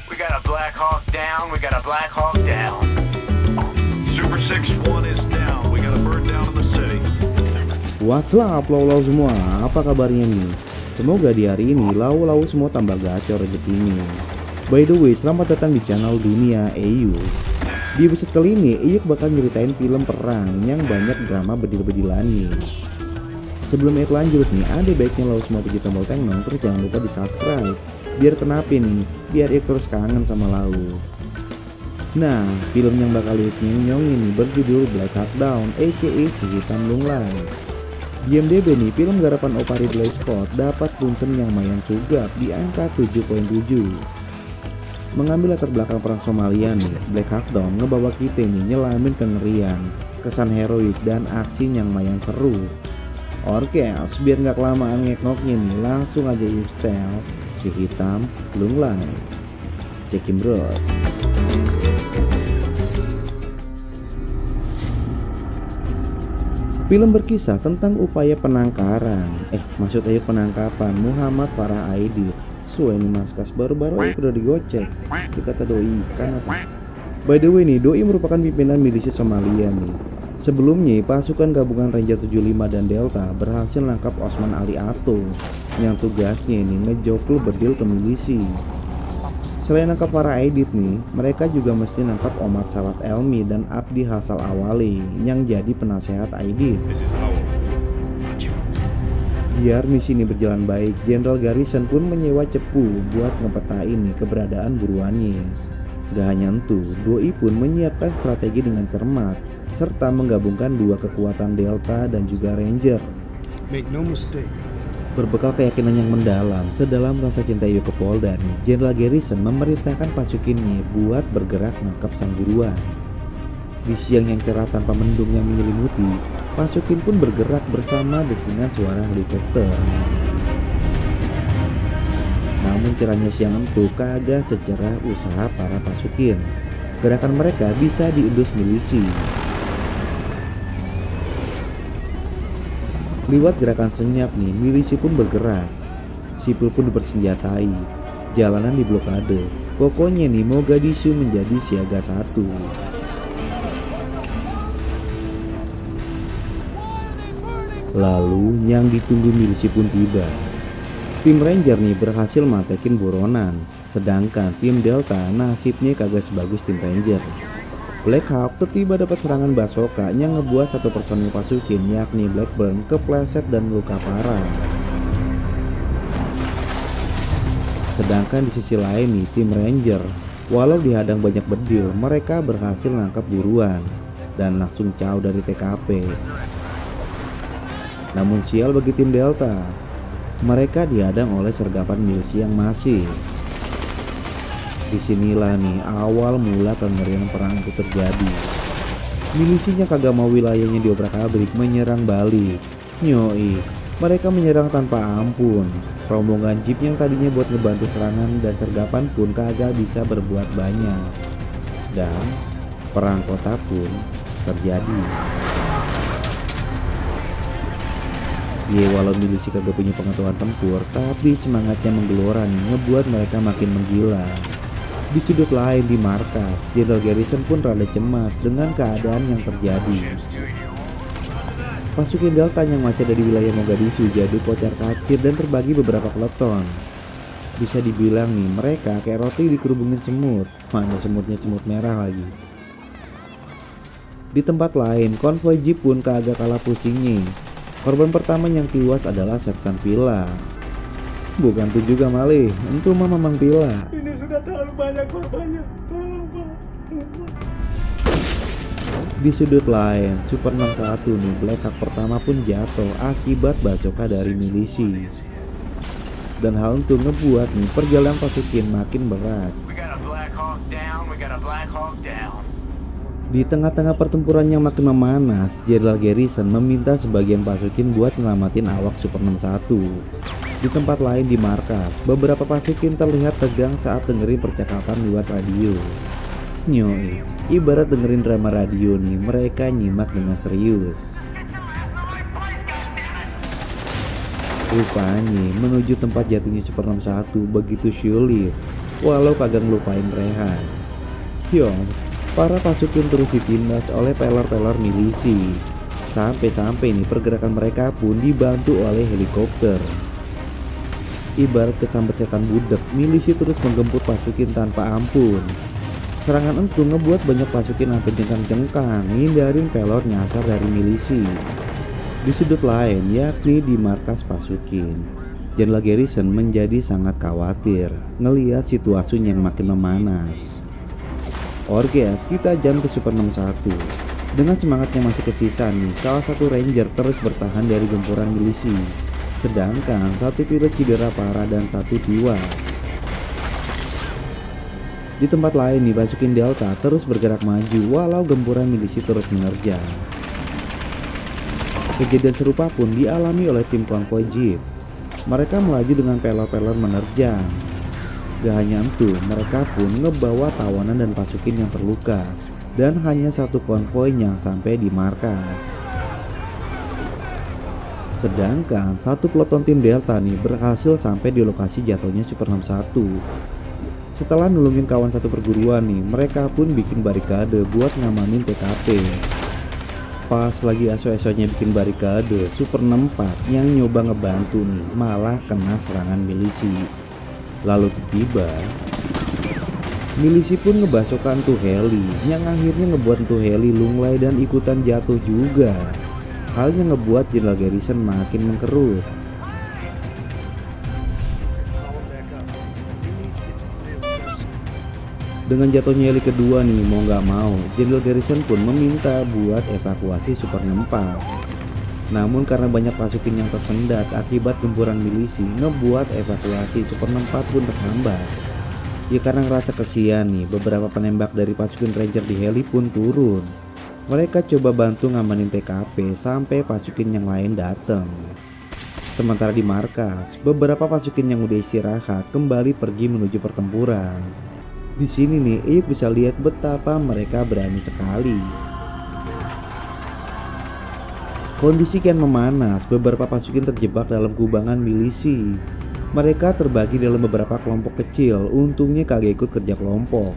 We got a Black Hawk down, we got a Black Hawk down. Super 6-1 is down, we got a bird down in the city. What's up lau-lau semua, apa kabarnya nih? Semoga di hari ini lau-lau semua tambah gacor rezekinya. By the way, selamat datang di channel Dunia Eyuk. Di episode kali ini, Eyuk bakal nyeritain film perang yang banyak drama bedil-bedilannya. Sebelum Eyuk lanjut nih, ada baiknya lau semua pencipta tombol tengno, terus jangan lupa di subscribe. Biar kenapa nih? Biar Eyuk terus kangen sama lau. Nah, film yang bakal Eyuk nyong ini berjudul Black Hawk Down, aka Si Hitam Lunglai. Di IMDb nih, film garapan Opa Ridley Scott dapat punten yang mayan sugap di angka 7.7. Mengambil latar belakang perang Somalia nih, Black Hawk Down ngebawa kita nih nyelamin kengerian, kesan heroik dan aksi yang mayan seru. Oke, biar nggak kelamaan ngeknoknya nih, langsung aja install Si Hitam Lunglai. Check him bro. Film berkisah tentang upaya penangkaran, penangkapan Muhammad Farah Aidit. Sesuai nih Maskas, baru-baru aja udah digocek. Dikata doi kan apa? By the way nih, doi merupakan pimpinan milisi Somalia nih. Sebelumnya pasukan gabungan Ranger 75 dan Delta berhasil nangkap Osman Ali Ato yang tugasnya ini ngejokul bedil ke milisi. Selain nangkap para Aidit nih, mereka juga mesti nangkap Omar Sawat Elmi dan Abdi Hasal Awali yang jadi penasehat Aidit. Biar misi ini berjalan baik, Jenderal Garrison pun menyewa cepu buat ngepetain nih keberadaan buruannya. Gak hanya itu, doi pun menyiapkan strategi dengan cermat serta menggabungkan dua kekuatan Delta dan juga Ranger. Make no mistake. Berbekal keyakinan yang mendalam, sedalam rasa cinta Eyuk ke Polda nih, Jenderal Garrison memerintahkan pasukinnya buat bergerak nangkap sang buruan. Di siang yang cerah tanpa mendung yang menyelimuti, pasukin pun bergerak bersama desingan suara helikopter. Namun cerahnya siang itu kagak secerah usaha para pasukin. Gerakan mereka bisa diendus milisi. Lewat gerakan senyap nih, milisi pun bergerak. Sipil pun dipersenjatai. Jalanan diblokade. Pokoknya nih, Mogadishu menjadi siaga 1. Lalu yang ditunggu milisi pun tiba. Tim Ranger nih berhasil matekin buronan, sedangkan tim Delta nasibnya kagak sebagus tim Ranger. Black Hawk tiba dapat serangan basoka yang ngebuat satu personil pasukin yakni Blackburn kepleset dan luka parah. Sedangkan di sisi lain nih, tim Ranger walau dihadang banyak bedil, mereka berhasil nangkap buruan dan langsung caw dari TKP. Namun sial bagi tim Delta, mereka dihadang oleh sergapan milisi yang masih. Disinilah nih awal mula kengerian perang itu terjadi. Milisinya kagak mau wilayahnya diobrak-abrik, menyerang balik. Nyoi, mereka menyerang tanpa ampun. Rombongan jeep yang tadinya buat ngebantu serangan dan sergapan pun kagak bisa berbuat banyak. Dan perang kota pun terjadi. Walau milisi kagak punya pengetahuan tempur, tapi semangatnya menggelora nih ngebuat mereka makin menggila. Di sudut lain di markas, Jenderal Garrison pun rada cemas dengan keadaan yang terjadi. Pasukan Delta yang masih ada di wilayah Mogadishu jadi kocar-kacir dan terbagi beberapa peleton. Bisa dibilang nih, mereka kayak roti dikerubungin semut. Mana semutnya semut merah lagi. Di tempat lain, konvoi jeep pun kagak kalah pusingnya. Korban pertama yang tewas adalah Sersan Pila. Bukan tuh juga malih, itu Mamang Pila. Ini sudah terlalu banyak korbannya. Tolong Pak. Di sudut lain, Super 61 nih, Black Hawk pertama pun jatuh akibat basoka dari milisi. Dan hal itu ngebuat nih perjalanan pasukin makin berat. Di tengah-tengah pertempuran yang makin memanas, Jenderal Garrison meminta sebagian pasukin buat nyelamatin awak Super 61. Di tempat lain di markas, beberapa pasukin terlihat tegang saat dengerin percakapan lewat radio. Nyoi, ibarat dengerin drama radio nih, mereka nyimak dengan serius. Rupanya menuju tempat jatuhnya Super 61 begitu sulit. walau kagak ngelupain Rehan. Hyong, para pasukin terus ditindas oleh pelor-pelor milisi. Sampai-sampai nih pergerakan mereka pun dibantu oleh helikopter. Ibarat kesambet setan budak, milisi terus menggempur pasukin tanpa ampun. Serangan itu ngebuat banyak pasukin sampai jengkang-jengkang ngindarin pelor nyasar dari milisi. Di sudut lain, yakni di markas pasukin, Jenderal Garrison menjadi sangat khawatir ngelihat situasi yang makin memanas. Orges, kita jam ke Super 61. Dengan semangatnya masih kesisa nih, salah satu ranger terus bertahan dari gempuran milisi. Sedangkan satu pilot cedera parah dan satu tewas. Di tempat lain nih, pasukin Delta terus bergerak maju walau gempuran milisi terus menerjang. Kejadian serupa pun dialami oleh tim konvoi Jeep. Mereka melaju dengan pelor-pelor menerjang. Gak hanya itu, mereka pun ngebawa tawanan dan pasukin yang terluka. Dan hanya satu konvoi yang sampai di markas. Sedangkan satu peloton tim Delta nih berhasil sampai di lokasi jatuhnya Super 61. Setelah nulungin kawan satu perguruan nih, mereka pun bikin barikade buat ngamanin TKP. Pas lagi aso-asonya bikin barikade, Super 64 yang nyoba ngebantu nih malah kena serangan milisi. Lalu tiba milisi pun ngebasokkan tuh heli, yang akhirnya ngebuat tuh heli lunglai dan ikutan jatuh juga. Hal yang ngebuat Jenderal Garrison makin mengkerut. Dengan jatuhnya heli kedua nih, mau nggak mau Jenderal Garrison pun meminta buat evakuasi Super 64. Namun karena banyak pasukin yang tersendat akibat gempuran milisi, ngebuat evakuasi Super 64 pun terhambat. Ya karena ngerasa kesian nih, beberapa penembak dari pasukan ranger di heli pun turun. Mereka coba bantu ngamanin TKP sampai pasukin yang lain datang. Sementara di markas, beberapa pasukin yang udah istirahat kembali pergi menuju pertempuran. Di sini nih, Iyuk bisa lihat betapa mereka berani sekali. Kondisi kian memanas, beberapa pasukin terjebak dalam kubangan milisi. Mereka terbagi dalam beberapa kelompok kecil, untungnya kagak ikut kerja kelompok.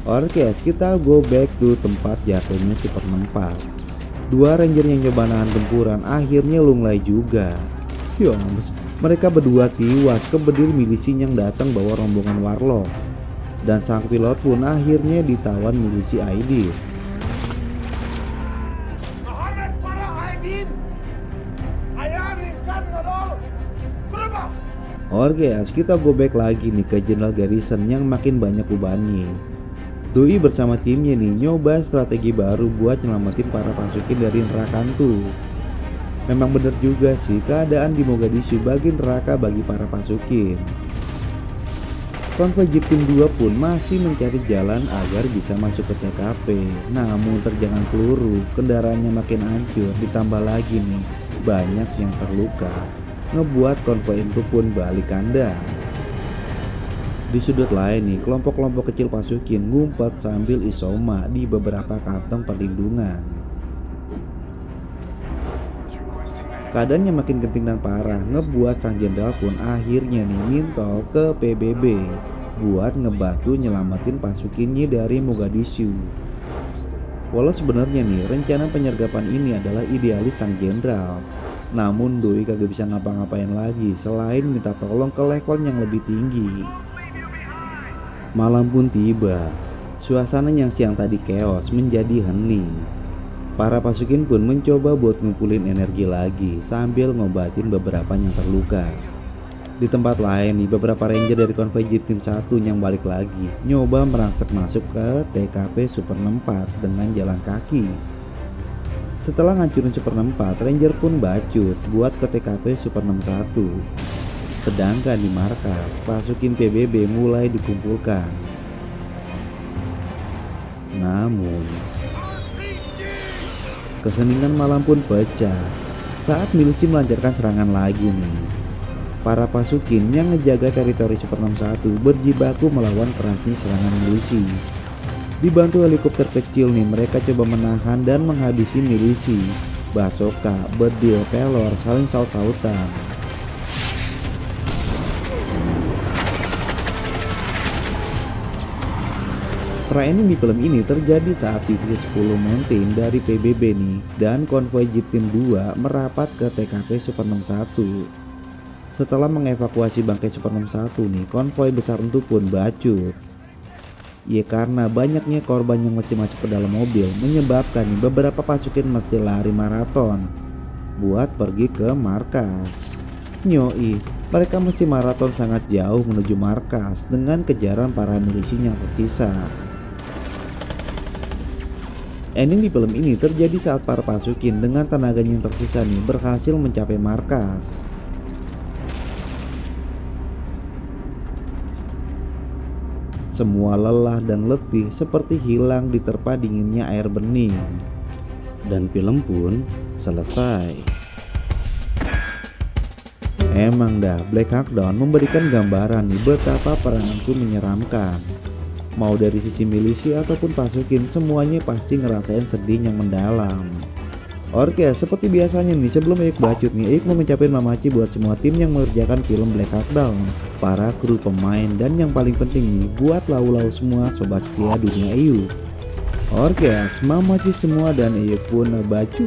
Oke, kita go back to tempat jatuhnya Super 64. Dua ranger yang nyoba nahan gempuran akhirnya lunglai juga. Yoms, mereka berdua tewas kebedir milisi yang datang bawa rombongan warlock. Dan sang pilot pun akhirnya ditawan milisi Aidin. Oke, kita go back lagi nih ke Jenderal Garrison yang makin banyak ubannya. Doi bersama timnya nih nyoba strategi baru buat nyelamatin para pasukin dari neraka tuh. Memang bener juga sih, keadaan di Mogadishu bagi neraka bagi para pasukin. Konvoi Jeep tim 2 pun masih mencari jalan agar bisa masuk ke TKP. Namun terjangan peluru, kendaraannya makin hancur, ditambah lagi nih banyak yang terluka, ngebuat konvoi itu pun balik kandang. Di sudut lain nih, kelompok-kelompok kecil pasukin ngumpet sambil isoma di beberapa kantong perlindungan. Keadaannya makin genting dan parah, ngebuat sang jenderal pun akhirnya nih minta ke PBB buat ngebantu nyelamatin pasukinnya dari Mogadishu. Walau sebenarnya nih rencana penyergapan ini adalah idealis sang jenderal, namun Doi kagak bisa ngapa-ngapain lagi selain minta tolong ke level yang lebih tinggi. Malam pun tiba, suasana yang siang tadi chaos menjadi hening. Para pasukin pun mencoba buat ngumpulin energi lagi sambil ngobatin beberapa yang terluka. Di tempat lain nih, beberapa ranger dari konvoi Jeep tim 1 yang balik lagi nyoba merangsek masuk ke TKP Super 64 dengan jalan kaki. Setelah ngancurin Super 64, ranger pun bacut buat ke TKP Super 61. Sedangkan di markas, pasukin PBB mulai dikumpulkan. Namun keheningan malam pun pecah saat milisi melancarkan serangan lagi nih. Para pasukin yang ngejaga teritori Super 61 berjibaku melawan kerasnya serangan milisi. Dibantu helikopter kecil nih, mereka coba menahan dan menghabisi milisi. Basoka, bedil, pelor saling saut-sautan. Training di film ini terjadi saat Divisi 10 Mountain dari PBB nih dan konvoi Jeep Tim 2 merapat ke TKP Super 61. Setelah mengevakuasi bangkai Super 61 nih, konvoi besar itu pun bacut. Ya karena banyaknya korban yang mesti masuk ke dalam mobil menyebabkan nih, beberapa pasukan mesti lari maraton buat pergi ke markas. Nyoi, mereka mesti maraton sangat jauh menuju markas dengan kejaran para milisi yang tersisa. Ending di film ini terjadi saat para pasukin dengan tenaganya yang tersisa nih berhasil mencapai markas. Semua lelah dan letih seperti hilang diterpa dinginnya air bening. Dan film pun selesai. Emang dah, Black Hawk Down memberikan gambaran nih betapa peranganku menyeramkan. Mau dari sisi milisi ataupun pasukin, semuanya pasti ngerasain sedih yang mendalam. Oke, seperti biasanya nih, sebelum Eyuk bacot nih, Eyuk mau mengucapin mamaci buat semua tim yang mengerjakan film Black Hawk Down, para kru pemain, dan yang paling penting nih, buat lau-lau semua sobat setia dunia Eyuk. Oke, mamaci semua dan Eyuk pun bacot.